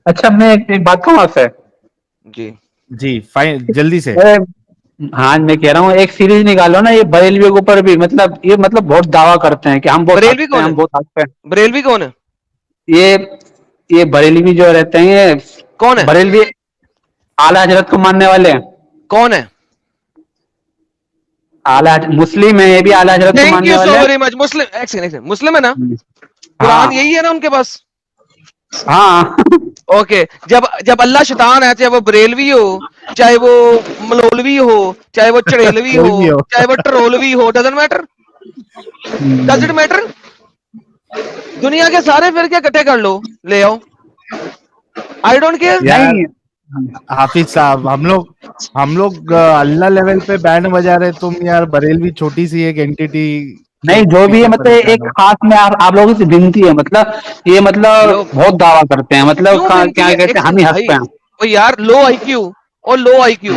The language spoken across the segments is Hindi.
अच्छा, मैं एक बात कहूँ आपसे। जी जी फाइन, जल्दी से। अरे, हाँ, मैं कह रहा हूँ एक सीरीज निकालो ना ये बरेलवियों के ऊपर भी, मतलब ये मतलब बहुत दावा करते हैं कि हम बहुत बरेलवी हकते हैं, कौन हम है? बहुत हकते हैं। बरेलवी कौन है? ये ये बरेलवी जो रहते हैं, ये कौन है? बरेलवी आला हजरत को मानने वाले हैं। कौन है? मुस्लिम है, ये भी आला हजरत को थैंक मानने यू सो वाले हैं। Very much. मुस्लिम, एक सेकंड, एक सेकंड, मुस्लिम है ना? कुरान हाँ यही है ना उनके पास? हाँ। ओके। जब जब अल्लाह शैतान है, चाहे वो बरेलवी हो, चाहे वो मलौलवी हो, चाहे वो चड़ेलवी हो, कोई भी हो। चाहे वो ट्रोलवी हो, doesn't matter. Does it matter? दुनिया के सारे फिर क्या इकट्ठे कर लो, ले आओ, आई डोंट केयर। यार नहीं, हाफिज साहब, हम लोग अल्लाह लेवल पे बैंड बजा रहे, तुम यार बरेलवी छोटी सी एक एंटिटी के नहीं, जो भी है पीछे मतलब परेशान एक हो। खास में आप लोगों से विनती है, मतलब ये मतलब लोग बहुत दावा करते हैं, मतलब क्यों विनती क्या है? कहते एक हैं, हम सेकंड ही हक भाई, पे हैं। ओ यार, लो आईक्यू और लो आईक्यू,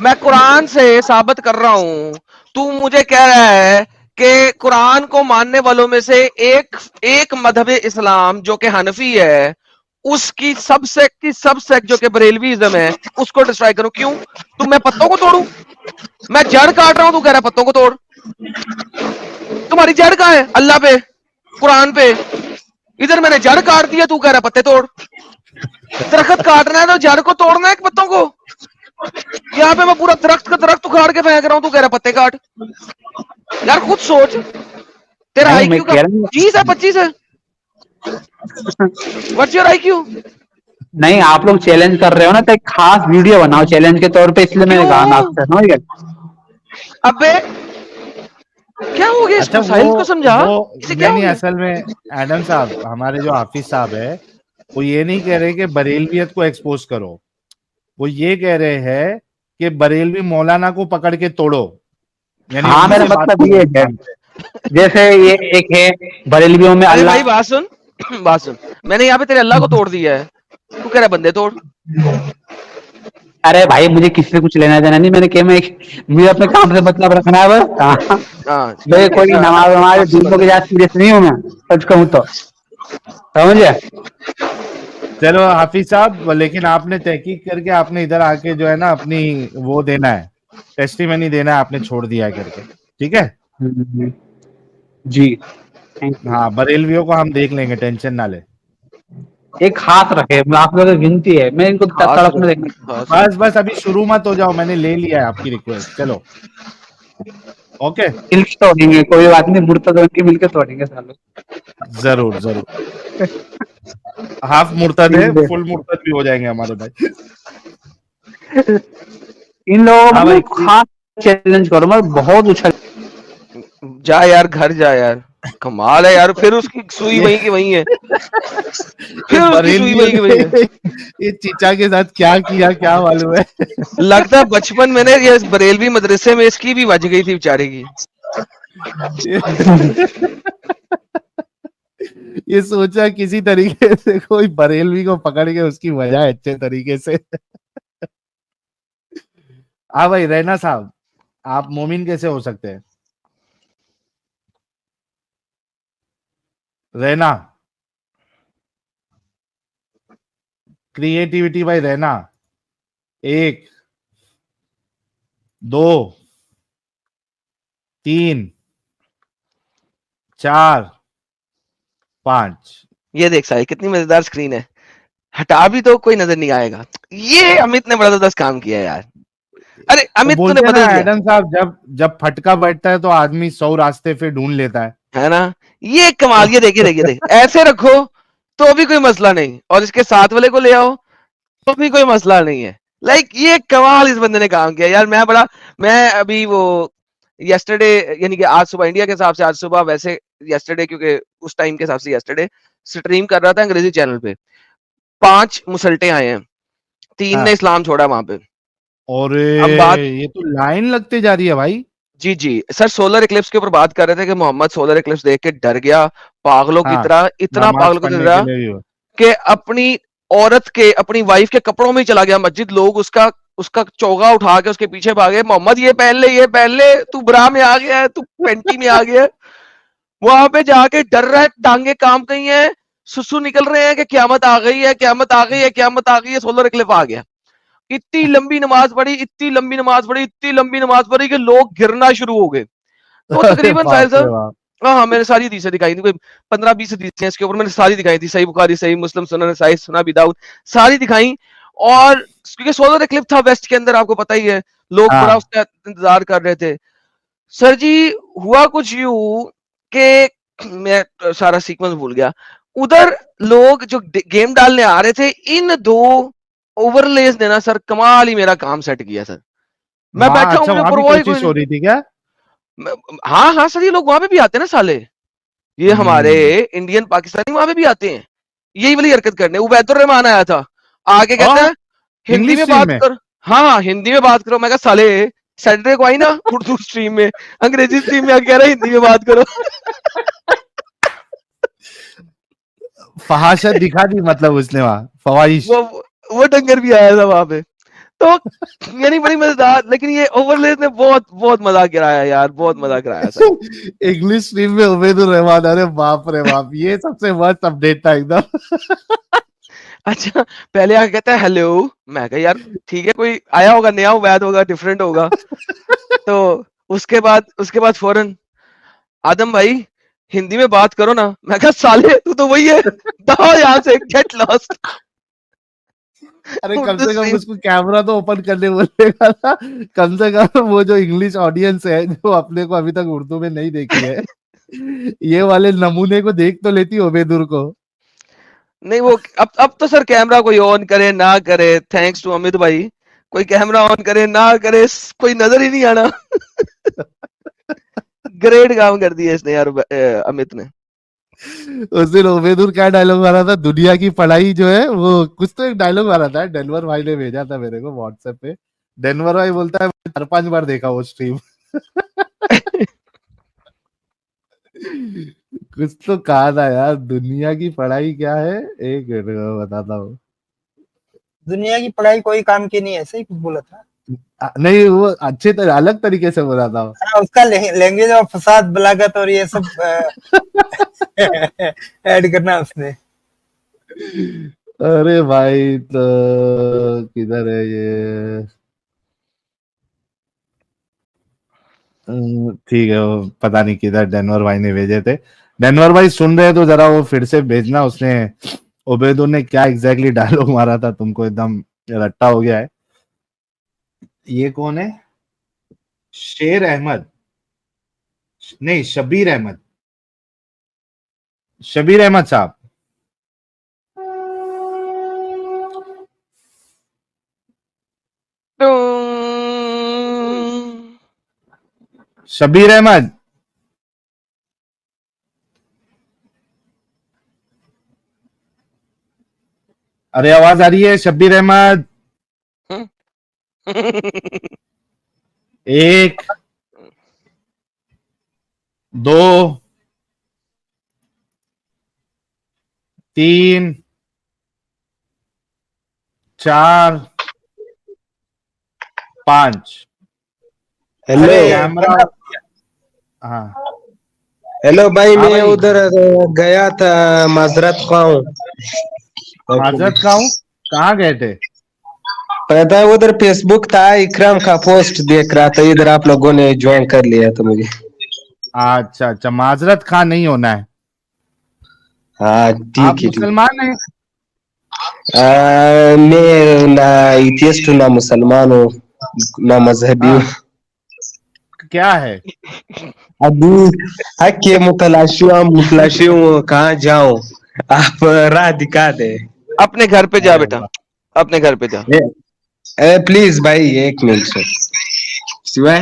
मैं कुरान से साबित कर रहा हूं। तू मुझे कह रहा है कि कुरान को मानने वालों में से एक एक मजहब इस्लाम जो कि हनफी है, उसकी सब सेक्ट जो कि बरेलवीइज्म है, उसको डिस्ट्रॉय करूं? क्यों? तू, मैं पत्तों को तोड़ूं? मैं जड़ काट रहा हूं, तू कह रहा है पत्तों को तोड़। तुम्हारी जड़ कहां है? अल्लाह पे, कुरान पे। इधर मैंने जड़ काट दिया, तू कह रहा है पत्ते तोड़। दरख्त काटना है तो जड़ को तोड़ना है कि पत्तों को? यहाँ पे मैं पूरा दरख्त का दरख्त उखाड़ के फेंक रहा हूं, तू कह रहा पत्ते काट। यार खुद सोच, तेरा नहीं, मैं आईक्यू का कह रहा हूँ 20 है 25 है? What's your IQ? नहीं, आप लोग चैलेंज कर रहे हो ना, तो एक खास वीडियो बनाओ चैलेंज के तौर पे, इसलिए मैंने कहा मैं क्यों? आपसे, समझ गए। अबे क्या हो गया? अच्छा इसको साहिल को समझा, वो इसे क्या नहीं हो नहीं, गया? असल में एडम साहब, हमारे जो हाफिज साहब है, वो ये नहीं कह रहे कि बरेलवियत को एक्सपोज करो। वो ये कह रहे हैं कि बरेलवी मौलाना को पकड़ के तोड़ो, यानी हाँ, उन्हीं मेरा से बात मतलब करो ये इस है, नाम पे। जैसे ये एक है बरेलवियों में अरे अल्लाह। भाई बात सुन, बात सुन। मैंने यहाँ पे तेरे अल्लाह को तोड़ दिया है, तू कह रहा बंदे तोड़। अरे भाई, मुझे किसी से कुछ लेना देना नहीं, मैंने कहा मैं मुझे अपने काम से मतलब रखना है बस। हाँ, हाँ मैं ठीक है, कोई जा नमाज वमाज आपसे दूसरों के बंदे। साथ सीरियस नहीं हूँ मैं, सच कहूँ तो, समझे। चलो हाफिज साहब, लेकिन आपने तहकीक करके आपने इधर आके जो है ना अपनी वो देना है, टेस्टिमनी देना है, आपने छोड़ दिया है करके, ठीक है। जी, थैंक यू। हाँ, बरेलवियों को हम देख लेंगे, टेंशन ना ले। एक हाथ रखे, आप लोगों की विनती है, मैं इनको खास तड़प में रख, देखना खास रख। बस बस अभी शुरू मत हो जाओ, मैंने ले लिया है आपकी रिक्वेस्ट, चलो। ओके, मिलके तोड़ेंगे, कोई बात नहीं, मुर्तद होके मिलके तोड़ेंगे सालों। जरूर जरूर। हाफ मुर्तद है, ठीक है। फुल मुर्तद भी हो जाएंगे हमारे भाई। इन लोगों हाँ भाई, मतलब खास चैलेंज करो, मैं बहुत उछल। जा यार, घर जा यार, कमाल है यार, फिर उसकी सुई ये वहीं की वहीं है, ये फिर उसकी सुई बरेलवियों वहीं की वहीं है। ने ये चीचा के साथ क्या किया क्या मालूम है। लगता है बचपन में ये बरेलवी मदरसे में इसकी भी बज गई थी बेचारे की। ये सोचा किसी तरीके से कोई बरेलवी को पकड़ के उसकी वजह अच्छे तरीके से। हाँ भाई, रैना साहब, आप मोमिन कैसे हो सकते हैं? रहना, क्रिएटिविटी भाई, रहना। एक, दो, तीन, चार, पांच। ये देख साहिल, कितनी मजेदार स्क्रीन है, हटा भी तो कोई नजर नहीं आएगा। ये अमित ने बड़ा जबरदस्त काम किया यार। अरे वो अमित तूने बोलते हैं ना बदल दिया, एडम साहब, जब जब फटका बैठता है तो आदमी 100 रास्ते फिर ढूंढ लेता है। है ना? ये कमाल, ये देखिए देखिए देख, ऐसे रखो तो भी कोई मसला नहीं, और इसके साथ वाले को ले आओ तो भी कोई मसला नहीं है। लाइक ये कमाल इस बंदे ने काम किया यार। मैं अभी वो यस्टरडे, यानी कि आज सुबह इंडिया के हिसाब से आज सुबह, वैसे यस्टरडे क्योंकि उस टाइम के हिसाब से यस्टरडे स्ट्रीम कर रहा था अंग्रेजी चैनल पे। 5 मुसल्टे आए हैं, 3 ने हाँ, इस्लाम छोड़ा वहां पे। और हम बात, ये तो लाइन लगते जा रही है भाई। जी जी सर, सोलर इक्लिप्स के ऊपर बात कर रहे थे कि मोहम्मद सोलर इक्लिप्स देख के डर गया पागलों की हाँ, तरह, इतना नमाज पागलों की पढ़ने के तरह लिए भी हो। कि अपनी औरत के, अपनी वाइफ के कपड़ों में ही चला गया मस्जिद। लोग उसका उसका चोगा उठा के उसके पीछे भागे, मोहम्मद ये पहन ले, ये पहन ले, तू ब्रा में आ गया है, तू पेंटी में आ गया है। वहां पे जाके डर रहा है, टांगे काम गई हैं। सुसु निकल रहे हैं कि क्यामत आ गई है, क्यामत आ गई है, क्यामत आ गई है, सोलर इक्लिप्स आ गया। इतनी लंबी नमाज पढ़ी, इतनी लंबी नमाज पढ़ी, इतनी लंबी नमाज पढ़ी कि लोग गिरना शुरू हो गए। तो अरे तकरीबन बाप साहिल रे साहब, बाप। हाँ हाँ, मैंने सारी हदीसें दिखाई थी, कोई 15-20 हदीसें इसके ऊपर मैंने सारी दिखाई थी, सही बुखारी, सही मुस्लिम, सुनन नसाई, सुना अबी दाऊद, सारी दिखाई। और क्योंकि सोलर इक्लिप्स था वेस्ट के अंदर, आपको पता ही है, लोग बड़ा हाँ उसका इंतजार कर रहे थे। सर जी, हुआ कुछ यूं कि मैं सारा सीक्वेंस भूल गया। उधर लोग जो गेम डालने आ रहे थे, इन 2 ओवरलेस ने ना सर कमाल ही मेरा काम सेट किया सर। मैं वहां, बैठा हूं, अच्छा मुझे वहां भी परवाह ही कोई कोशिश हो नहीं। रही थी क्या? हाँ हाँ सर, ये लोग वहां पे भी आते हैं ना साले, ये हमारे हम्म। इंडियन पाकिस्तानी वहां पे भी आते हैं यही वाली हरकत करने। उबैदुर रहमान आया था, आगे कहता और है हिंदी इंग्लिश में स्ट्रीम बात में? कर। हाँ हाँ, हिंदी में बात करो। मैं कहा साले सैटरडे को आई ना उर्दू स्ट्रीम में, अंग्रेजी स्ट्रीम में आके कह रहा है हिंदी में बात करो। फहाशत दिखा दी मतलब उसने वहां, फवाहिश। वो वो डंगर भी आया था वहां पे। तो यानी बड़ी मजेदार, लेकिन ये ओवरलेस ने बहुत बहुत मजा गिराया यार, बहुत मजा गिराया सर। इंग्लिश स्ट्रीम में उबैदुर रहमान, अरे बाप रे बाप, ये सबसे वर्स्ट अपडेट था एकदम। अच्छा, पहले आके कहता है हेलो, मैं कहा यार ठीक है, कोई आया होगा, नया वैद होगा, डिफरेंट होगा। तो उसके बाद फौरन आदम भाई हिंदी में बात करो ना। मैं कहा साले तू तो वही है, दफा यहाँ से, गेट लॉस्ट। अरे कम उर्दू से कम स्ट्रीम। उसको कैमरा तो ओपन करने बोलेगा था। कम से कम वो जो इंग्लिश ऑडियंस है, जो अपने को अभी तक उर्दू में नहीं देखी है, ये वाले नमूने को देख तो लेती उबैदुर को। नहीं वो अब तो सर कैमरा कोई ऑन करे ना करे, थैंक्स टू अमित भाई, कोई कैमरा ऑन करे ना करे, कोई नजर ही नहीं आना। ग्रेट काम कर दिया इसने यार, अमित ने। उस दिन उबैदुर क्या डायलॉग मारा था, दुनिया की पढ़ाई जो है वो, कुछ तो एक डायलॉग मारा था, डेनवर भाई ने भेजा था मेरे को व्हाट्सएप पे। डेनवर भाई बोलता है, मैंने 4-5 बार देखा वो स्ट्रीम। कुछ तो कहा था यार, दुनिया की पढ़ाई क्या है, एक मिनट में बताता हूँ। दुनिया की पढ़ाई कोई काम की नहीं है, ऐसे ही कुछ बोला था। नहीं, वो अच्छे तरह अलग तरीके से बोला था। हाँ, उसका लैंग्वेज और फसाद, बलागत और ये सब ऐड करना उसने। अरे भाई, तो किधर है ये? ठीक है, वो पता नहीं किधर डेनवर भाई ने भेजे थे। डेनवर भाई सुन रहे तो जरा वो फिर से भेजना, उसने उबैदुर ने क्या एग्जैक्टली डायलॉग मारा था, तुमको एकदम रट्टा हो गया है। ये कौन है? शेर अहमद, नहीं शबीर अहमद, शबीर अहमद साहब। शबीर अहमद, अरे आवाज आ रही है? शबीर अहमद, 1 2 3 4 5। हेलो कैमरा, हाँ हेलो भाई, हाँ मैं भाई, उधर गया था, माजरत खाऊं। माजरत का हूँ। कहाँ गए थे? पता है, उधर फेसबुक था, इकराम का पोस्ट देख रहा था, इधर आप लोगों ने ज्वाइन कर लिया तो मुझे। अच्छा अच्छा, माजरत खां नहीं होना है। हाँ आप ठीक है, ठीक। मुसलमान हैं? मैं ना एथियस्ट हूँ, ना मुसलमान हूँ, ना मजहबी हूँ। हाँ, क्या है? अभी हक मुतलाशी हूँ, कहाँ जाऊँ? आप राह दिखा दे। अपने घर पे जा अरे बेटा, वाह, अपने घर पे जा। प्लीज भाई, 1 मिनट सिवाय।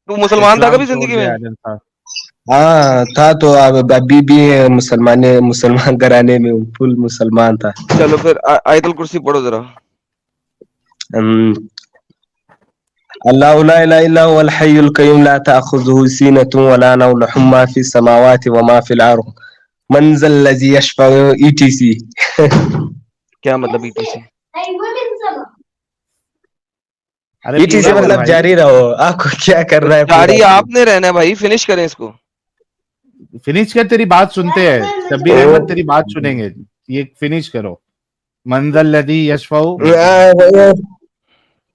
तू मुसलमान था इस्लाम कभी छोड़ जिंदगी दे में? आजम साहब। हाँ था, तो अब अभी भी मुसलमान घराने में हूँ, फुल मुसलमान था। चलो फिर आयतुल कुर्सी पढ़ो जरा। अल्लाहु ला इलाहा इल्ला हुवल हय्युल क़य्यूम ला तअखुज़ुहु सीनतुन वला नौम लहु मा फिस समावाति व मा फिल अर्द मन ज़ल लज़ी यशफ़अु ईटीसी। क्या मतलब ईटीसी? अरे ईटीसी पूरा बोल मतलब भाई। जारी रहो, आपको क्या तो करना है पूरा जारी करो। आपने रहना है भाई, फिनिश करें इसको। फिनिश कर, तेरी बात सुनते हैं शब्बीर अहमद, तेरी बात सुनेंगे, ये फिनिश करो। मंजल लदी यशफाऊ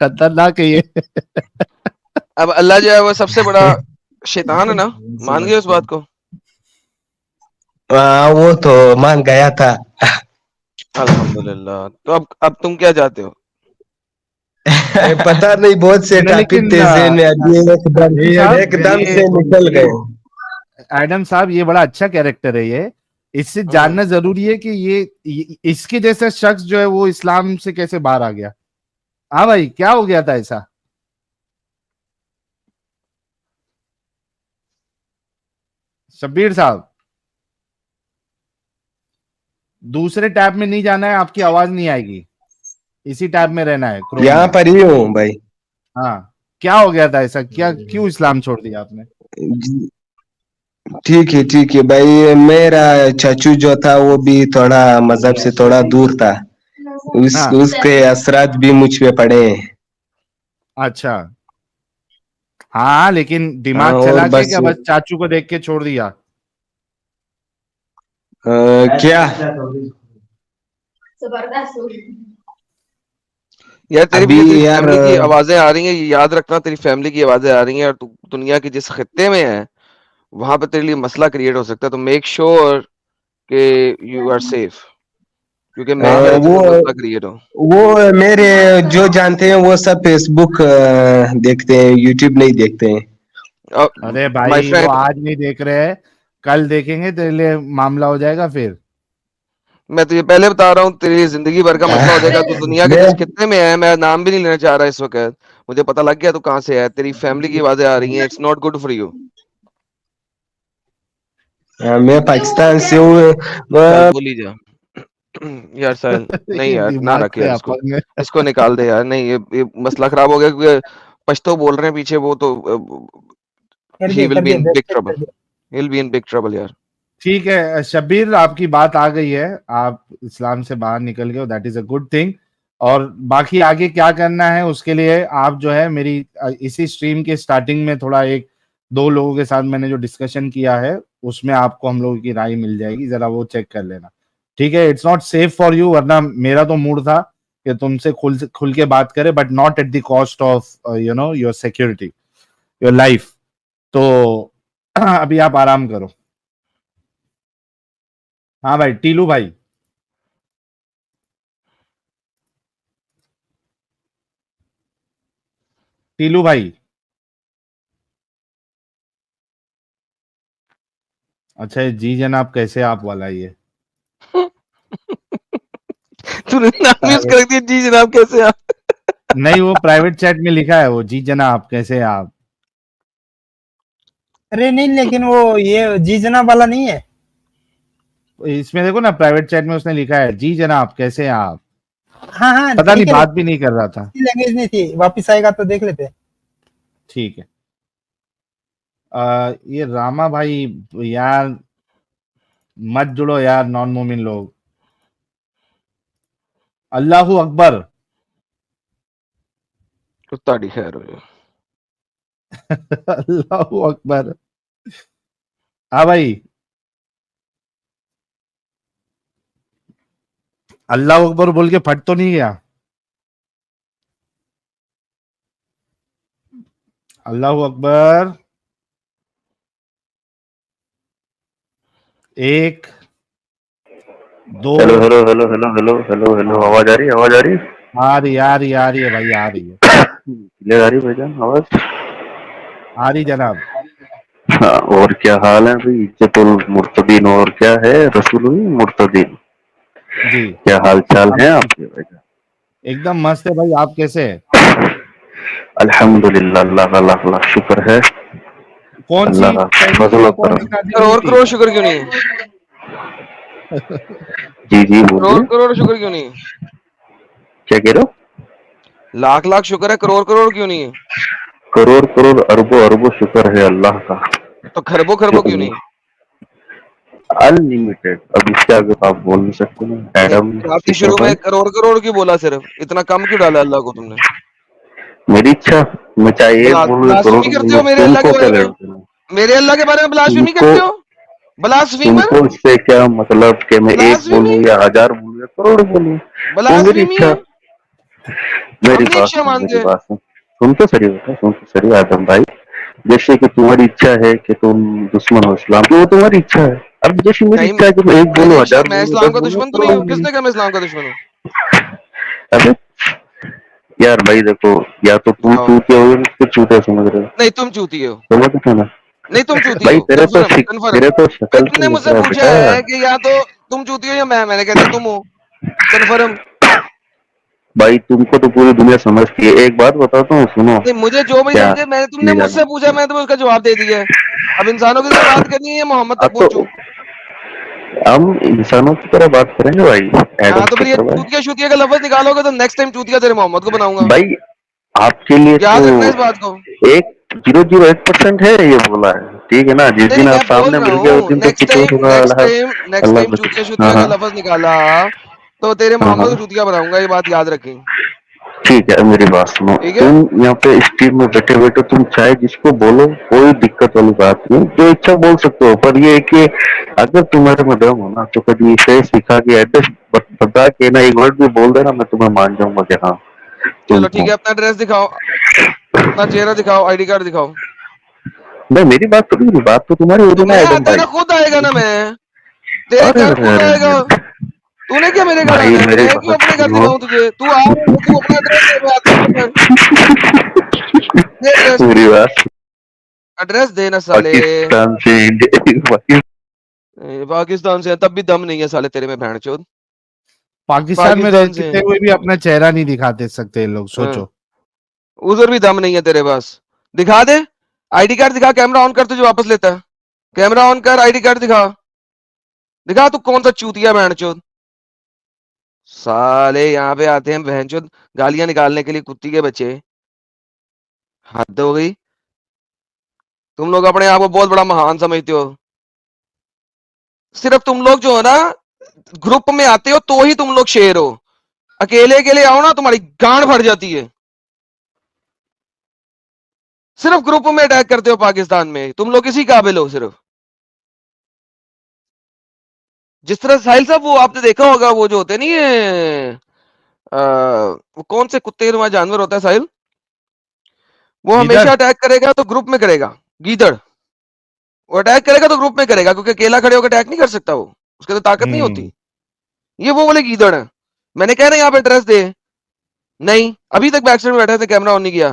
खतरनाक है ये। अब अल्लाह जो है वो सबसे बड़ा शैतान है ना, मान गए उस बात को? वो तो मान गया था। अल्हम्दुलिल्लाह। तो अब तुम क्या चाहते हो? पता नहीं, बहुत से टॉपिक थे ज़हन में, अभी एकदम से निकल गए। एडम साहब ये बड़ा अच्छा कैरेक्टर है ये, इससे जानना जरूरी है कि ये इसके जैसा शख्स जो है वो इस्लाम से कैसे बाहर आ गया। हाँ भाई, क्या हो गया था ऐसा? शब्बीर साहब, दूसरे टैब में नहीं जाना है, आपकी आवाज नहीं आएगी, इसी टैब में रहना है, क्रोम यहाँ में। पर ही हूँ भाई। हाँ, क्या हो गया था ऐसा, क्या क्यों इस्लाम छोड़ दिया आपने? ठीक है भाई, मेरा चाचू जो था वो भी थोड़ा मजहब से थोड़ा दूर था, हाँ, उसके असरात भी मुझ पे पड़े हैं। अच्छा। हाँ, लेकिन दिमाग और चला के बस क्या बस चाचू को देख के छोड़ दिया? क्या यार तेरे अभी पीछे तेरी यार फैमिली की आवाजें आ रही हैं, ये याद रखना, तेरी फैमिली की आवाजें आ रही हैं, और तू दुनिया के जिस खित्ते में है वहां पे तेरे लिए मसला क्रिएट हो सकता है, तो मेक श्योर कि यू आर सेफ, क्योंकि मैं नहीं चाहता वो कोई मसला क्रिएट हो। वो मेरे जो जानते हैं वो सब फेसबुक देखते हैं, यूट्यूब नहीं देखते हैं। अरे माय भाई, वो फ्रेंड, आज नहीं देख रहे हैं, कल देखेंगे, तेरे लिए मामला हो जाएगा फिर। मैं तुझे पहले बता रहा हूँ, तेरी जिंदगी भर का मसला हो जाएगा। तू दुनिया के जिस मैं खित्ते में है, मैं नाम भी नहीं लेना चाह रहा इस वक्त, मुझे पता लग गया तू कहाँ से है, तेरी फैमिली की आवाजें आ रही हैं, it's not good for you. मैं पाकिस्तान से हूँ। चल अ, बोली जा। यार साहिल, नहीं ये यार, ना दिमाग रख से यार इसको, अपंग है। इसको निकाल दे यार, नहीं ये मसला खराब हो गया, क्योंकि पश्तो बोल रहे हैं पीछे, वो तो he will be in big trouble, he will be in big trouble यार। ठीक है शब्बीर, आपकी बात आ गई है, आप इस्लाम से बाहर निकल गए, that is a good thing. और बाकी आगे क्या करना है उसके लिए आप जो है मेरी इसी स्ट्रीम के स्टार्टिंग में थोड़ा एक दो लोगों के साथ मैंने जो डिस्कशन किया है उसमें आपको हम लोगों की राय मिल जाएगी, जरा वो चेक कर लेना। ठीक है, it's not safe for you, वरना मेरा तो मूड था कि तुमसे खुल के बात करे, but not at the cost of your security, your life. तो अभी आप आराम करो। हाँ भाई, टीलू भाई। टीलू भाई, अच्छा ये जी जनाब कैसे आप वाला ये तूने नाम यूज कर दिया, जी जनाब कैसे आप? नहीं, वो प्राइवेट चैट में लिखा है, वो जी जनाब कैसे आप। अरे नहीं, लेकिन वो ये जी जनाब वाला नहीं है। इसमें देखो ना, प्राइवेट चैट में उसने लिखा है जी जनाब कैसे आप। हाँ हाँ, पता नहीं, ठीक है, बात भी नहीं कर रहा था। लैंग्वेज नहीं थी, वापिस आएगा तो देख लेते हैं। ठीक है। ये रामा भाई, यार मत जुड़ो यार, नॉन मोमिन लोग। अल्लाहू अकबर। ताड़ी खैर हो जाए। अल्लाहू अकबर। हाँ भाई, अल्लाह अकबर बोल के फट तो नहीं गया? अल्लाह अकबर। एक, दो। Hello hello hello hello hello hello hello, आवाज आ रही है, आवाज आ रही है, आ रही आ रही आ रही है भाई, आ रही है, क्लियर आ रही है भाईजान आवाज? आ रही जनाब। हाँ, और क्या हाल है भाई? इज्जतुल मुर्तदीन, और क्या है रसूल मुर्तदीन, जी, क्या हाल चाल आप है आपके भाईजान? एकदम मस्त है भाई, आप कैसे है? अल्हम्दुलिल्लाह, अल्लाह का लाख लाख शुक्र है, कौन सी अल्लाह का पहली फजल सूरत और कौन सी करम। नाज़िल हुई करोड़ थी? करोड़ शुक्र क्यों नहीं है? जी जी करोड़ बोलिए, करोड़ शुक्र क्यों नहीं है? क्या कह रहे हो? लाख लाख शुक्र है, करोड़ करोड़ क्यों नहीं है? करोड़ करोड़ अरबों अरबों शुक्र है अल्लाह का। तो खरबों खरबों क्यों नहीं? अनलिमिटेड। अब इसके आगे तो आप बोल नहीं सकते ना। एडम आपने शुरू में करोड़ करोड़ क्यों बोला? सिर्फ इतना कम क्यों डाला अल्लाह को तुमने? मेरी इच्छा, मैं चाहे एक बोलूं या करोड़ ब्लास्फेमी करते बोलूं, हो मेरे अल्लाह तुमको के क्या बारे में? लगता है? मेरे अल्लाह के बारे में ब्लास्फेमी तुमको करते हो? ब्लास्फेमर, तुमको इससे क्या मतलब कि मैं एक ब्लास्फेमी, बोलूं या 1000 बोलूं या करोड़ बोलूं? वो मेरी ब्लास्फेमी इच्छा। है। मेरी अपनी बात इच्छा सुन, मानते मेरी हैं। बात सुन। सुन तो सही होता है, सुन तो सही आदम भाई। जैसे कि तुम्हारी इच्छा है कि तुम दुश्मन हो इस्लाम की, वो तुम्हारी इच्छा है। अब जैसे मेरी नहीं, इच्छा है कि मैं एक मेरी बोलूं, इच्छा, 1000 मैं बोलूं, इस्लाम 10 का बोलूं, दुश्मन तो नहीं करोड़ हूँ। बोलूं। किसने कहा मैं इस्लाम का दुश्मन हूँ? अबे यार भाई देखो, या तो तू दिखाओ। चूतिया हो या फिर चूतिया समझ रहे हो। नहीं, तुम चूती हो। समझ रहे हो ना? नहीं, तुम चूती भाई हो। Confirm, confirm. तेरे तो शक्ल से तुमने लग मुझसे रहा है पूछा बेटा। है कि या तो तुम चूती हो या मैंने कह दिया तुम हो। कन्फर्म। भाई तुमको तो पूरी दुनिया समझती है। एक बात बताता हूँ, सुनो। नहीं, मुझे जो भी क्या समझे, मैंने, तुमने ले जाना? मुझसे पूछा, मैंने तुम्हें उसका जवाब दे दिया है। अब इंसानों की तरह बात करनी है या मोहम्मद तक अब तो पहुंचूं? हम इंसानों की तरह बात करेंगे भाई। हाँ, एडम तो की फिर ये तरह चूतिया शूतिया का लफ्ज निकालोगे तो नेक्स्ट टाइम चूतिया तेरे मोहम्मद को बनाऊंगा। भाई। आपके लिए तो याद रखना इस बात को। 1.001% है ये बोला है, ठीक है ना? जिस नहीं, दिन नहीं, आप मैं बोल सामने रहा मिल गए उस हूँ दिन तो कुछ और होगा। अल्लाह नेक्स्ट अल्लाह टाइम बच। चूतिया हाँ शूतिया का हाँ लफ्ज निकाला तो तेरे हाँ मोहम्मद को हाँ। चूतिया बनाऊंगा। ये बात याद रखें। ठीक है, मेरी बात सुनो। ठीक है। तुम यहाँ पे स्ट्रीम में बैठे बैठे तुम चाहे जिसको बोलो, कोई दिक्कत वाली बात नहीं, जो इच्छा बोल सकते हो। पर ये है कि अगर तुम्हारे में दम हो ना, तो कभी फेस दिखा के एड्रेस बता के ना, एक वर्ड भी बोल देना, मैं तुम्हें मान जाऊंगा कि हाँ तुम चलो ठीक हो। है, अपना एड्रेस दिखाओ, अपना चेहरा दिखाओ, आईडी कार्ड दिखाओ। नहीं, मेरी बात तो नहीं, बात तो तुम्हारी हो रही ना तुम्हें एडम भाई। तेरा खुद आएगा ना। मैं तेरे अरे घर अरे खुद अरे आएगा। अरे। तूने क्या मेरे घर भाई आना है? मेरी मैं क्यों बात अपने घर सुनो। दिखाऊं तुझे? तू आ, तू अपना एड्रेस दे, मैं आता हूँ तेरे घर। दे एड्रेस, मेरी बात एड्रेस देना साले। पाकिस्तान से इंडिया पाकिस्तान से है, तब भी दम नहीं है साले तेरे में, भैंचोद। पाकिस्तान में पाकिस्तान से रहते हुए भी अपना चेहरा नहीं दिखाते सकते ये लोग, हाँ, सोचो। उधर भी दम नहीं है तेरे पास। दिखा दे, आईडी कार्ड दिखा। कैमरा ऑन कर, तुझे वापस लेता है। कैमरा ऑन कर, आईडी कार्ड दिखा। दिखा तू कौन सा चूतिया भैंचोद। साले यहाँ पे आते हैं भैंचोद गालियां निकालने के लिए, कुत्ती के बच्चे। हद हो गई। तुम लोग अपने आप को बहुत बड़ा महान समझते हो। सिर्फ तुम लोग जो है ना, ग्रुप में आते हो तो ही तुम लोग शेर हो। अकेले अकेले आओ ना, तुम्हारी गांड फट जाती है। सिर्फ ग्रुप में अटैक करते हो पाकिस्तान में। तुम लोग इसी काबिल हो सिर्फ। जिस तरह साहिल साहब, वो आपने देखा होगा, वो जो होते नहीं है, वो कौन से कुत्ते नुमा जानवर होता है साहिल, वो इधर हमेशा अटैक करेगा तो ग्रुप में करेगा। गीदड़। वो अटैक करेगा तो ग्रुप में करेगा, क्योंकि अकेला खड़े होकर अटैक नहीं कर सकता वो। उसके तो ताकत नहीं होती। ये वो वाले गीदड़ है। मैंने कह रहा यहाँ पे एड्रेस दे। नहीं, अभी तक बैक साइड में बैठे थे, कैमरा ऑन नहीं किया।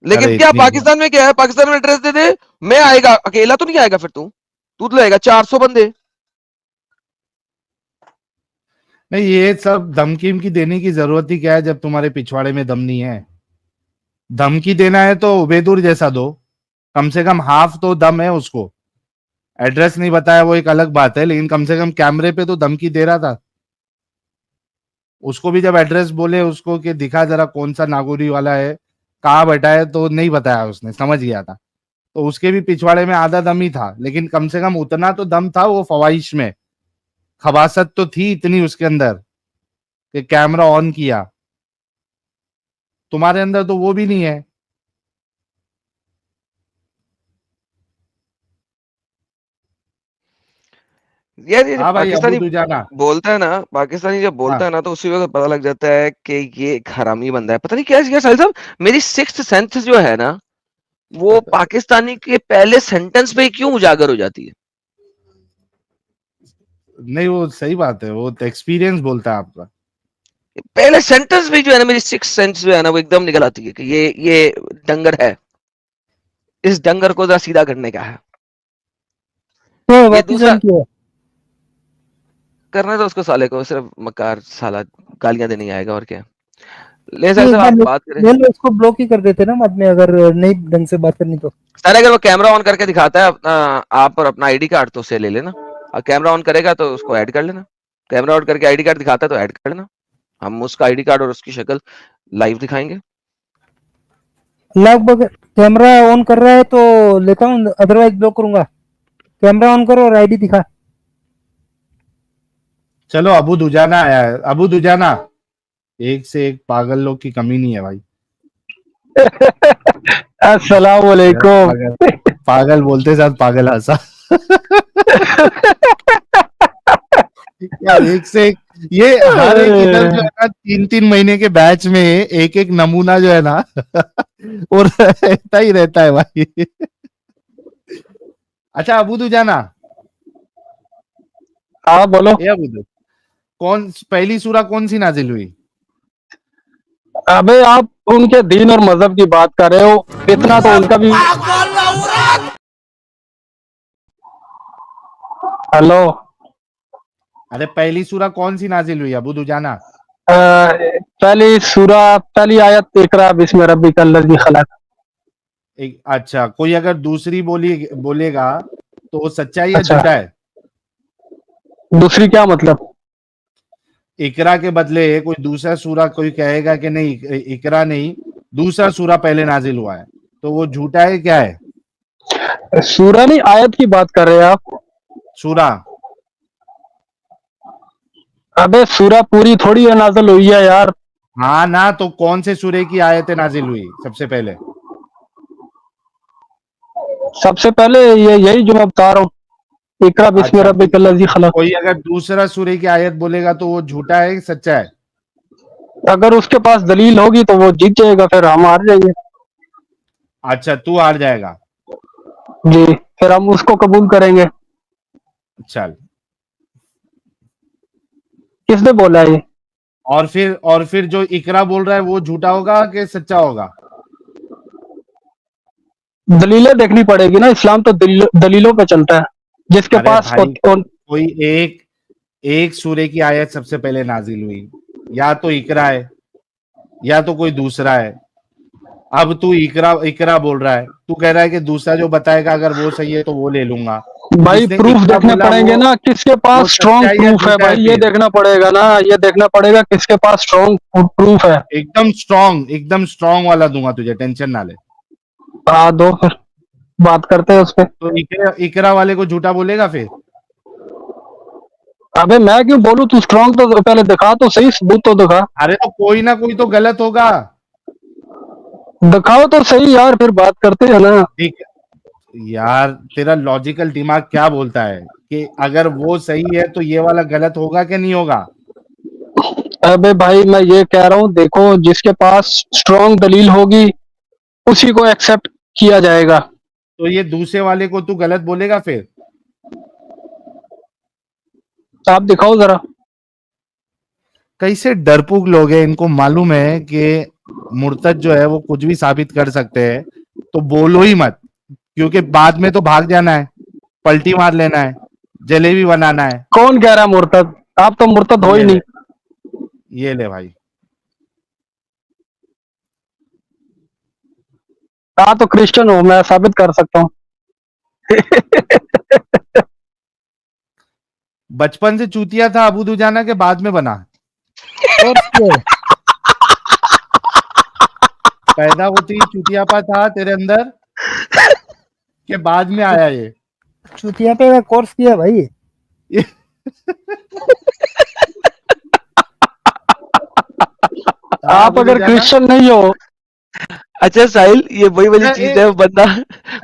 लेकिन अरे क्या इतनी पाकिस्तान में क्या है? पाकिस्तान में एड्रेस दे दे, मैं आएगा। अकेला तो नहीं आएगा, फिर तू तो लाएगा 400 बंदे। नहीं, ये सब धमकी की देने की जरूरत ही क्या है जब तुम्हारे पिछवाड़े में दम नहीं है। धमकी देना है तो उबेदुर जैसा दो, कम से कम हाफ तो दम है उसको। एड्रेस नहीं बताया वो एक अलग बात है, लेकिन कम से कम कैमरे पे तो धमकी दे रहा था। उसको भी जब एड्रेस बोले उसको कि दिखा जरा कौन सा नागौरी वाला है, कहाँ बैठा है, तो नहीं बताया उसने, समझ गया था। तो उसके भी पिछवाड़े में आधा दम ही था, लेकिन कम से कम उतना तो दम था। वो फवाहिश में खबासत तो थी इतनी उसके अंदर कि कैमरा ऑन किया। तुम्हारे अंदर तो वो भी नहीं है। यार ये हाँ भाई, अबू पाकिस्तानी दुजाना। बोलता है ना, पाकिस्तानी जब बोलता हाँ, है ना, तो उसी वक्त पता लग जाता है कि ये एक हरामी बंदा है। पता नहीं क्या किया साहिल साहब। मेरी सिक्स्थ सेंस जो है ना, वो पाकिस्तानी के पहले सेंटेंस पे ही क्यों उजागर हो जाती है? नहीं वो सही बात है, वो एक्सपीरियंस बोलता है आपका। पहले सेंटेंस में जो है ना, मेरी सिक्स सेंस जो है ना, वो एकदम निकल आती है कि ये डंगर है। इस डंगर को जरा सीधा करने का है। तो ये वापिस दूसरा ऑन किया। करना तो उसको साले को, सिर्फ मकार साला गालियां देने ही आएगा और क्या। ले तो साहिल एक साहब, बार आप बात करें। ले लो, इसको ब्लॉक ही कर देते ना बाद में, अगर नहीं ढंग से बात करनी तो। सर अगर वो कैमरा ऑन करके दिखाता है अपना, आप और अपना आईडी कार्ड, तो उसे ले लेना। और कैमरा ऑन करेगा तो उसको ऐड कर लेना। कैमरा ऑन करके आईडी कार्ड दिखाता है तो ऐड कर लेना। हम उसका आईडी कार्ड और उसकी शक्ल लाइव दिखाएंगे। लगभग कैमरा ऑन कर रहा है तो लेता हूँ, अदरवाइज ब्लॉक करूंगा। कैमरा ऑन करो और आईडी दिखा। चलो अबू दुजाना आया है। अबू दुजाना, एक से एक पागल लोग की कमी नहीं है भाई। अस्सलाम वालेकुम। पागल पागल बोलते साथ पागल हंसा। यार एक से एक, ये हर एक इधर जो है ना 3-3 महीने के बैच में एक एक नमूना जो है ना और रहता ही रहता है भाई। अच्छा अबू दुजाना, हाँ बोलो। ये अबू दु, कौन पहली सूरा कौन सी नाजिल हुई? अबे आप उनके दीन और मजहब की बात कर रहे हो, इतना तो उनका भी। हेलो। अरे पहली सूरा कौन सी नाजिल हुई अबू दुजाना? पहली सूरा, पहली आयत इकरा बिस्मि रब्बिकल लज़ी खलक। एक, अच्छा कोई अगर दूसरी बोलेगा तो वो सच्चा है या अच्छा। झूठा है? दूसरी क्या मतलब? इकरा के बदले कोई दूसरा सूरा कोई कहेगा कि नहीं इकरा नहीं, दूसरा सूरा पहले नाजिल हुआ है, तो वो झूठा है क्या है? सूरा नहीं, आयत की बात कर रहे हैं आप। सूरा। अबे सूरा पूरी थोड़ी है नाज़िल हुई है यार। हाँ ना, तो कौन से सूरे की आयतें नाजिल हुई सबसे पहले? सबसे पहले ये यही जो मैं बता रहा हूँ, इकरा बिस्मि अच्छा रब्बिकल लज़ी खलक। कोई अगर दूसरा सूरे की आयत बोलेगा तो वो झूठा है सच्चा है? अगर उसके पास दलील होगी तो वो जीत जाएगा, फिर हम हार जाएंगे। अच्छा तू हार जाएगा। जी, फिर हम उसको कबूल करेंगे। चल। किसने बोला है ये? और फिर जो इकरा बोल रहा है वो झूठा होगा कि सच्चा होगा? दलीलें देखनी पड़ेगी ना, इस्लाम तो दलीलों पे चलता है। जिसके अरे पास भाई कोई एक सूरे की आयत सबसे पहले नाजिल हुई, या तो इकरा है या तो कोई दूसरा है। अब तू इकरा बोल रहा है, तू कह रहा है कि दूसरा जो बताएगा अगर वो सही है तो वो ले लूंगा। भाई जिसने प्रूफ इकरा देखने बोला पड़ेंगे वो ना, किसके वो पास सच्चा स्ट्रॉन्ग है या प्रूफ है झूठा है भाई, ये फिर? देखना पड़ेगा ना, ये देखना पड़ेगा किसके पास स्ट्रॉन्ग प्रूफ है। एकदम स्ट्रॉन्ग वाला दूंगा तुझे, टेंशन ना ले। हाँ दो, फिर बात करते हैं उस पे। तो इकरा वाले को झूठा बोलेगा फिर? अबे मैं क्यों बोलूं, तू स्ट्रॉन्ग तो पहले दिखा तो सही, सबूत तो दिखा। अरे तो कोई ना कोई तो गलत होगा। दिखाओ तो सही यार, फिर बात करते हैं ना। ठीक है यार, तेरा लॉजिकल दिमाग क्या बोलता है कि अगर वो सही है तो ये वाला गलत होगा कि नहीं होगा? अबे भाई मैं ये कह रहा हूँ, देखो जिसके पास स्ट्रॉन्ग दलील होगी उसी को एक्सेप्ट किया जाएगा। तो ये दूसरे वाले को तू गलत बोलेगा फिर? आप दिखाओ जरा। कैसे डरपोक लोग हैं, इनको मालूम है कि मुर्तद जो है वो कुछ भी साबित कर सकते हैं, तो बोलो ही मत, क्योंकि बाद में तो भाग जाना है, पलटी मार लेना है, जलेबी बनाना है। कौन कह रहा है मुर्तद? आप तो मुर्तद हो ही ये ले, नहीं। ये ले भाई। आप तो क्रिश्चियन हो, मैं साबित कर सकता हूँ। बचपन से चूतिया था अबू दुजाना के बाद में बना? कोर्स किया है। पैदा होते ही चूतियापा था तेरे अंदर के बाद में आया ये? चुतिया पे का कोर्स किया है भाई। आप अबू अगर दुजाना, क्रिश्चियन नहीं हो। अच्छा साहिल, ये वही वाली अच्छा, चीज है, वो बंदा,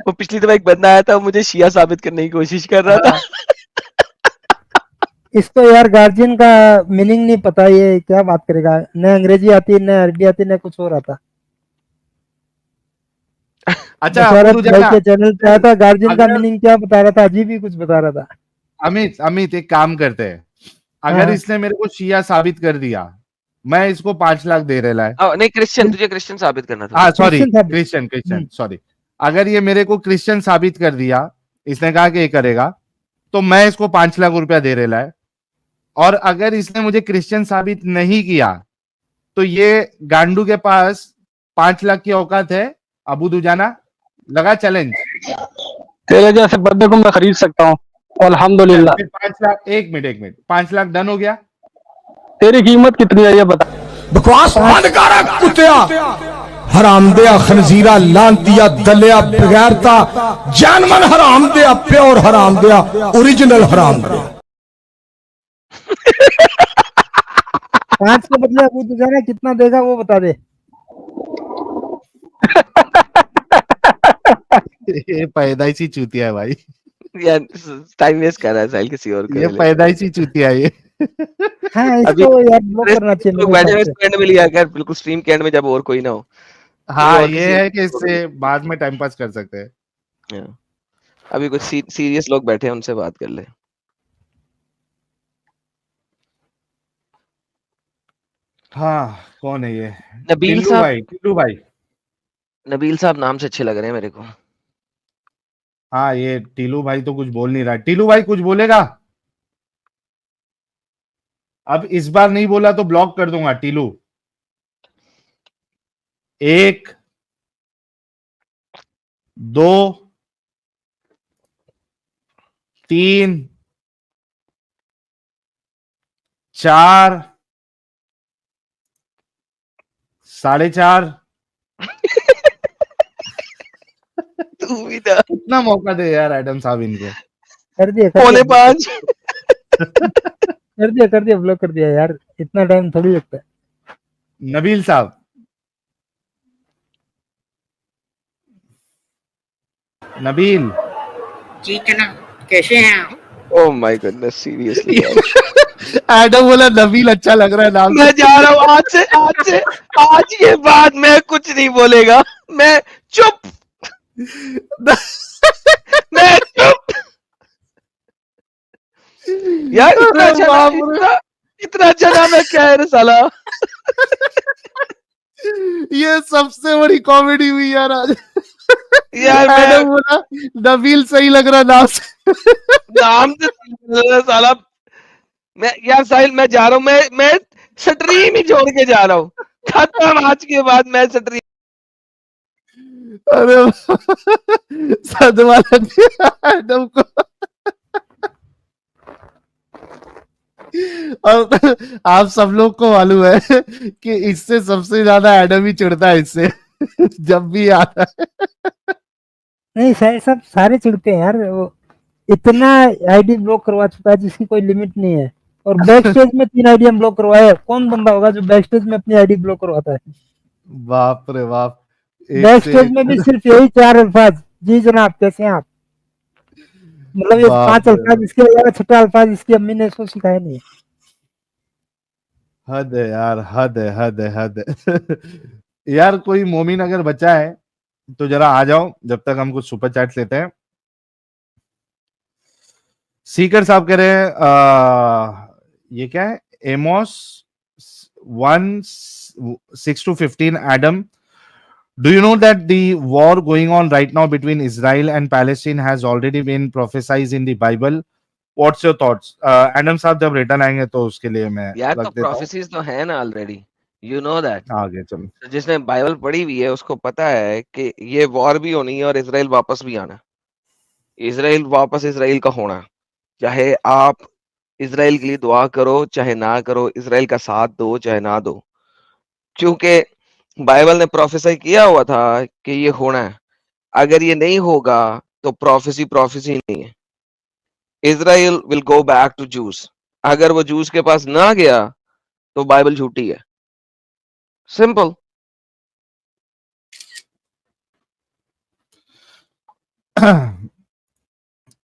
वो पिछली दफा एक बंदा आया था, मुझे शिया साबित करने की कोशिश कर रहा था। हाँ, इसको यार गार्जियन का मीनिंग नहीं पता, ये क्या बात करेगा। न अंग्रेजी आती, न अरबी आती, न कुछ और आता। अच्छा बशरत अबू भाई दुजाना, के चैनल पे आया था, गार्जियन का अगर मीनिंग क्या बता रहा था, अजीब ही कुछ बता रहा था। अमित एक काम करते हैं, अगर हाँ। इसने मेरे को शिया साबित कर दिया, मैं इसको 5 लाख दे रहा है। नहीं क्रिश्चियन, तुझे क्रिश्चियन साबित करना था। हाँ सॉरी, क्रिश्चियन था। Christian sorry. अगर ये मेरे को क्रिश्चियन साबित कर दिया, इसने कहा कि ये करेगा, तो मैं इसको 5 लाख रुपया दे रहा है। और अगर इसने मुझे क्रिश्चियन साबित नहीं किया तो ये गांडू के पास 5 लाख की औकात है। अबू दुजाना लगा चैलेंज? तेरे जैसे बंदे को मैं खरीद सकता हूँ, अल्हम्दुलिल्लाह। 5 लाख, एक मिनट 5 लाख डन हो गया। तेरी कीमत कितनी है ये बता। बकवास बंद कर कुत्तिया। हरामदिया खनजीरा लांतिया दलिया बगैरता जानवर हरामदिया प्योर हरामदिया ओरिजिनल हरामदिया। 5 के बदले अबू दुजाना कितना देगा वो बता दे। ये पैदाइशी चूतिया है भाई, यार टाइम वेस्ट कर रहा है साहिल, किसी और को ये ले ले। पैदाइशी चूतिया है ये। हाँ अभी इसको यार ब्लॉक करना चाहिए लोग मेरे बैठे हिसाब हुए से। स्टैंड में लिया कर, बिल्कुल स्ट्रीम के एंड में, जब और कोई ना हो। हाँ और ये किसी है कि इससे बाद में टाइम पास कर सकते हैं। हाँ, अभी कुछ सीरियस लोग बैठे हैं, उनसे बात कर ले। हाँ कौन है ये? नबील टिल्लू साहब, भाई, टिल्लू भाई। नबील साहब नाम से अच्छे लग रहे हैं मेरे को। हाँ ये टीलू भाई तो कुछ बोल नहीं रहा। टीलू भाई कुछ बोलेगा? अब इस बार नहीं बोला तो ब्लॉक कर दूंगा टीलू। 1 2 3 4 4.5। तू भी था। कितना मौका दे यार एडम साहब इनको। कर दिया पौने 5। कर दिया ब्लॉक कर दिया यार, इतना टाइम थोड़ी लगता है। नबील साहब, नबील जी जनाब, कैसे हैं आप? ओह माय गॉडनेस, सीरियसली यार। एडम बोला नबील अच्छा लग रहा है नाम। मैं जा रहा हूँ आज के बाद मैं कुछ नहीं बोलेगा। मैं चुप। मैं चुप। यार इतना अच्छा नाम है क्या है रे साला। ये सबसे बड़ी कॉमेडी हुई यार आज। यार एडम बोला नबील सही लग रहा नाम से। नाम से साला। मैं यार साहिल, मैं जा रहा हूँ, मैं स्ट्रीम ही छोड़ के जा रहा हूँ। खत्म, आज के बाद मैं स्ट्रीम। अरे सदमा लग गया एडम को। और आप सब लोग को मालूम है कि इससे सबसे ज्यादा एडम ही चिढ़ता है इससे जब भी आता है। नहीं सब सारे चिढ़ते हैं यार, वो इतना आईडी ब्लॉक करवा चुका है जिसकी कोई लिमिट नहीं है। और बैक स्टेज में 3 आईडी हम ब्लॉक करवाए। कौन बंदा होगा जो बैक स्टेज में अपनी आईडी ब्लॉक करवाता है? बाप रे बाप। बैक स्टेज में भी सिर्फ यही 4 अल्फाज, जी जनाब कैसे हैं आप। मतलब ये 5 अल्फाज, इसके अलावा 6ठा अल्फाज इसकी अम्मी ने इसको सिखाया नहीं। हद है यार, हद है, हद है, हद है। यार कोई मोमिन अगर बचा है तो जरा आ जाओ, जब तक हम कुछ सुपर चैट लेते हैं। सीकर साहब कह रहे हैं ये क्या है? Amos 1:6-15 Adam, do you know that the war going on right now between Israel and Palestine has already been prophesied in the Bible? What's your thoughts? Adam साहब जब रिटर्न आएंगे तो उसके लिए मैं यार रख तो देता हूँ। प्रोफेसीज तो है ना ऑलरेडी, यू नो दैट। आगे चलो। जिसने बाइबल पढ़ी हुई है उसको पता है कि ये वॉर भी होनी है और इजराइल वापस भी आना। इजराइल वापस इजराइल का होना, चाहे आप इजराइल के लिए दुआ करो चाहे ना करो, इजराइल का साथ दो चाहे ना दो, क्योंकि बाइबल ने प्रोफेसाई किया हुआ था कि ये होना है। अगर ये नहीं होगा तो प्रोफेसी नहीं है। Israel will go back to Jews. अगर वो जूस के पास ना गया तो बाइबल झूठी है, सिंपल।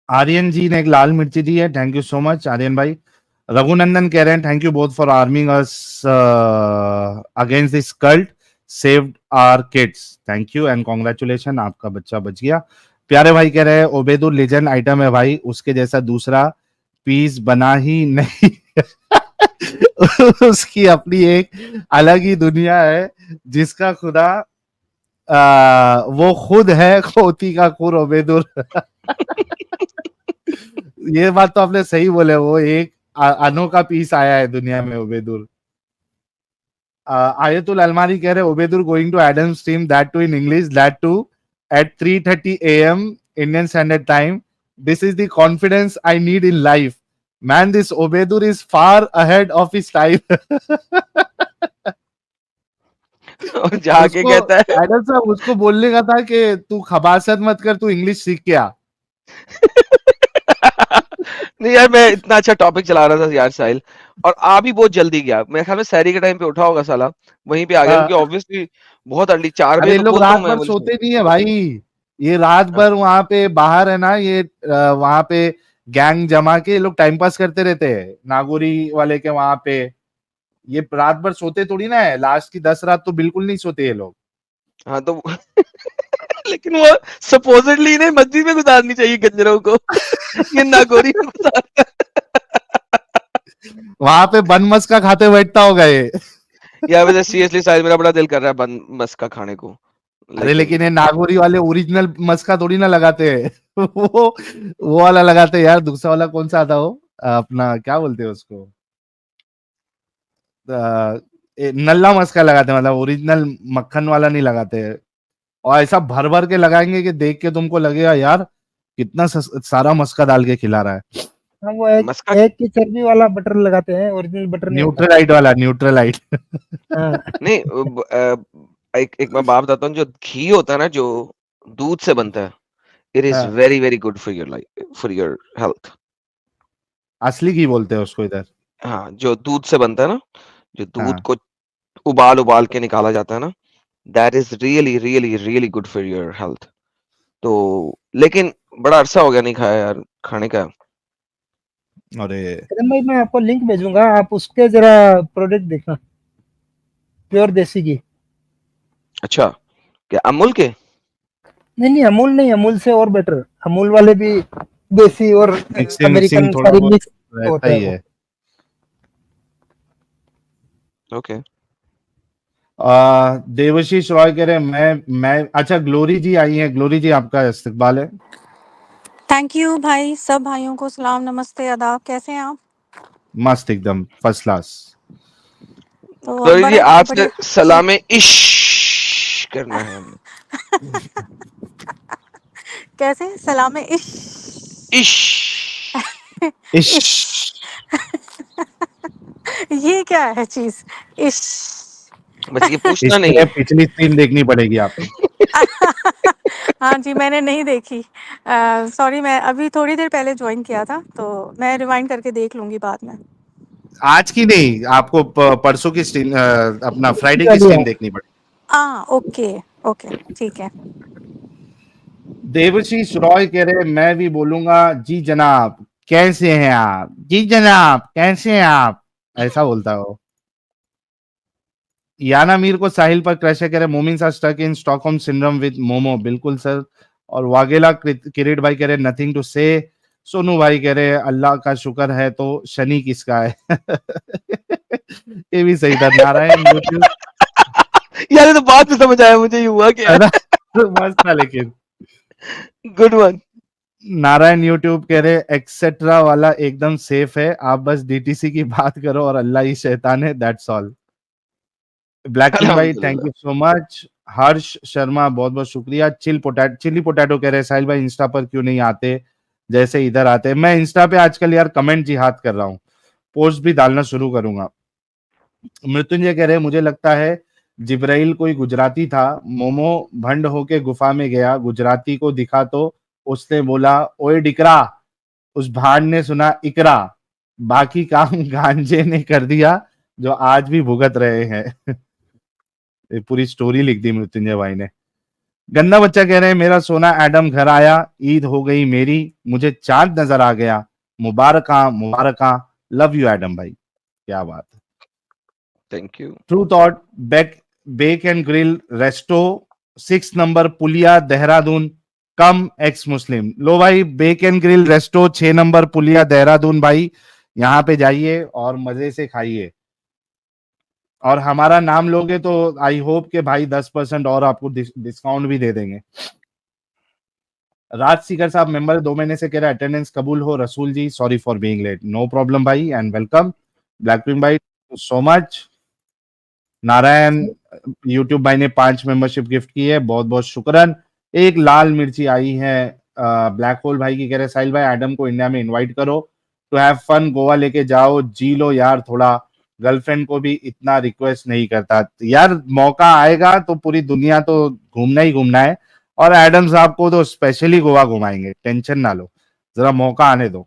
आर्यन जी ने एक लाल मिर्ची दी है, thank you so much Aryan भाई। रघुनंदन कह रहे हैं thank you both for arming us against this cult, saved our kids, thank you and congratulation, आपका बच्चा बच गया। प्यारे भाई कह रहे हैं ओबेदुल लेजेंड आइटम है भाई, उसके जैसा दूसरा पीस बना ही नहीं। उसकी अपनी एक अलग ही दुनिया है जिसका खुदा वो खुद है, खोती का खुर ओबेदुल। ये बात तो आपने सही बोले, वो एक अनोखा पीस आया है दुनिया में ओबेदुल। आयतुल अलमारी कह रहे ओबेदुल going to Adam stream, that too in English, that too at 3:30 a.m. Indian Standard Time. This is the confidence I need in life. Man, this Obedur is far ahead of his time. और जाके उसको कहता है एडम साहब उसको बोलने का था कि तू खबासत मत कर, तू इंग्लिश सीख के आ। नहीं यार, मैं इतना अच्छा टॉपिक चला रहा था यार साहिल, और आ भी बहुत जल्दी गया। मेरे ख्याल में सहरी के टाइम पे उठा होगा साला, वहीं पे आ गया, हाँ, क्योंकि ऑब्वियसली बहुत अर्ली 4 बजे अरे तो लोग बोलता रात हूँ मैं भर मुझे। सोते नहीं है भाई, ये रात हाँ, भर वहां पे बाहर है ना, ये वहां पे गैंग जमा के ये लोग टाइम पास करते रहते हैं नागौरी वाले के वहां पे। ये रात भर सोते थोड़ी ना है, लास्ट की 10 रात तो बिल्कुल नहीं सोते ये लोग। हाँ तो लेकिन वो सपोजिटली ने मस्जिद में गुजारनी चाहिए गंजरों को, ये नागौरी में गुजार। वहां पे बन मस्का खाते बैठता होगा ये। यार वैसे सीरियसली साहिल, मेरा बड़ा दिल कर रहा है बन मस्का खाने को, अरे लेकिन लेकिन ये नागौरी वाले ओरिजिनल मस्का थोड़ी ना लगाते हैं। वो वाला लगाते हैं यार, दूसरा वाला कौन सा आता हो, अपना क्या बोलते हैं उसको, नल्ला मस्का लगाते हैं, मतलब ओरिजिनल मक्खन वाला नहीं लगाते हैं। और ऐसा भर भर के लगाएंगे कि देख के तुमको लगेगा यार कितना सारा मस्का डाल के खिला रहा है। हाँ वो एक मस्का एक की चर्बी वाला बटर लगाते हैं, ओरिजिनल बटर नहीं होता। न्यूट्रलाइट वाला, न्यूट्रलाइट। हाँ नहीं एक मैं बात बताता हूँ, जो घी होता है ना, जो दूध से बनता है, इट इज हाँ, very very good for your life, for your health. असली घी बोलते हैं उसको इधर। हाँ, जो दूध से बनता है ना, जो दूध हाँ, को उबाल उबाल के निकाला जाता है ना, that is really really really good for your health. तो लेकिन बड़ा अरसा हो गया नहीं खाया यार, खाने का। अरे कदम भाई मैं आपको लिंक भेजूंगा, आप उसके जरा प्रोडक्ट देखना, प्योर देसी घी। अच्छा, क्या अमूल के? नहीं नहीं, अमूल नहीं, अमूल से और बेटर, अमूल वाले भी देसी और मिक्सिंग मिक्सिंग अमेरिकन थोड़ा सारी बहुत मिक्स रहता होता है ही वो। है। ओके। देवशीष रॉय कह रहे हैं मैं अच्छा, ग्लोरी जी आई हैं, ग्लोरी जी आपका इस्तकबाल है। थैंक यू भाई, सब भाइयों को सलाम नमस्ते आदाब, कैसे हैं आप? मस्त एकदम फर्स्ट क्लास। तो अब गौरी जी, बड़े आपसे बड़े सलामे इश करना है हमें। कैसे सलाम इश इश। इश। इश ये क्या है चीज? इश बस ये पूछना इसके नहीं लिए है। पिछली स्क्रीन देखनी पड़ेगी आपको। हाँ जी, मैंने नहीं देखी, सॉरी, मैं अभी थोड़ी देर पहले ज्वाइन किया था, तो मैं रिवाइंड करके देख लूंगी बाद में। आज की नहीं, आपको परसों की स्क्रीन, अपना फ्राइडे की वाली है। स्क्रीन देखनी पड़ेगी। ओके ओके, ठीक है। देवशीष रॉय कह रहे हैं मैं भी बोलूंगा जी जनाब कैसे हैं आप, जी जनाब कैसे हैं आप, ऐसा बोलता हो। याना मीर को साहिल पर क्रश है, कह रहे मोमिन are stuck in Stockholm syndrome with मोमो, बिल्कुल सर। और वागेला किरीट भाई कह रहे नथिंग टू से। सोनू भाई कह रहे अल्लाह का शुक्र है तो शनि किसका है। ये भी सही था। नारायण यूट्यूब, यार ये तो बात में समझ आया मुझे, ये हुआ क्या है है। ना, मस्त था लेकिन। Good one. नारायण यूट्यूब कह रहे एक्सेट्रा वाला एकदम सेफ है, आप बस डीटीसी की बात करो और अल्लाह ही शैतान है, दैट्स ऑल। ब्लैक पिंक भाई थैंक अल्हम्दुलिल्लाह। You so much. Harsh Sharma बहुत बहुत शुक्रिया। चिली पोटैटो कह रहे साहिल भाई इंस्टा पर क्यों नहीं आते जैसे इधर आते हैं। मैं इंस्टा पे आजकल यार कमेंट जिहाद कर रहा हूँ, पोस्ट भी डालना शुरू करूंगा। मृत्युंजय कह रहे मुझे लगता है जिब्राइल कोई गुजराती था, मोमो भंड होके गुफा में गया, गुजराती को दिखा तो उसने बोला ओए डिकरा, उस भांड ने सुना इकरा, बाकी काम गांजे ने कर दिया जो आज भी भुगत रहे हैं। ये पूरी स्टोरी लिख दी मृत्युंजय भाई ने। गन्ना बच्चा कह रहे हैं मेरा सोना एडम घर आया, ईद हो गई मेरी, मुझे चांद नजर आ गया, मुबारका मुबारका, लव यू एडम भाई, क्या बात है। Thank you. True thought bake and grill resto 6 number पुलिया देहरादून, कम एक्स मुस्लिम। लो भाई, bake and grill resto 6 number पुलिया देहरादून भाई, यहाँ पे जाइए और मजे से खाइए। और हमारा नाम लोगे तो आई होप के भाई 10% और आपको डिस्काउंट भी दे देंगे। राज सीकर साहब मेंबर 2 महीने से कह रहे अटेंडेंस कबूल हो Rasool ji, sorry for being late, no problem भाई एंड वेलकम। ब्लैकपिंक भाई सो मच। नारायण यूट्यूब भाई ने 5 मेंबरशिप गिफ्ट की है, बहुत बहुत शुक्रन। एक लाल मिर्ची आई है ब्लैक होल भाई की, कह रहे साहिल भाई एडम को इंडिया में इनवाइट करो टू हैव फन, गोवा लेके जाओ, जी लो यार थोड़ा, गर्लफ्रेंड को भी इतना रिक्वेस्ट नहीं करता। यार मौका आएगा तो पूरी दुनिया तो घूमना ही घूमना है, और एडम साहब को तो स्पेशली गोवा घुमाएंगे, टेंशन ना लो, जरा मौका आने दो।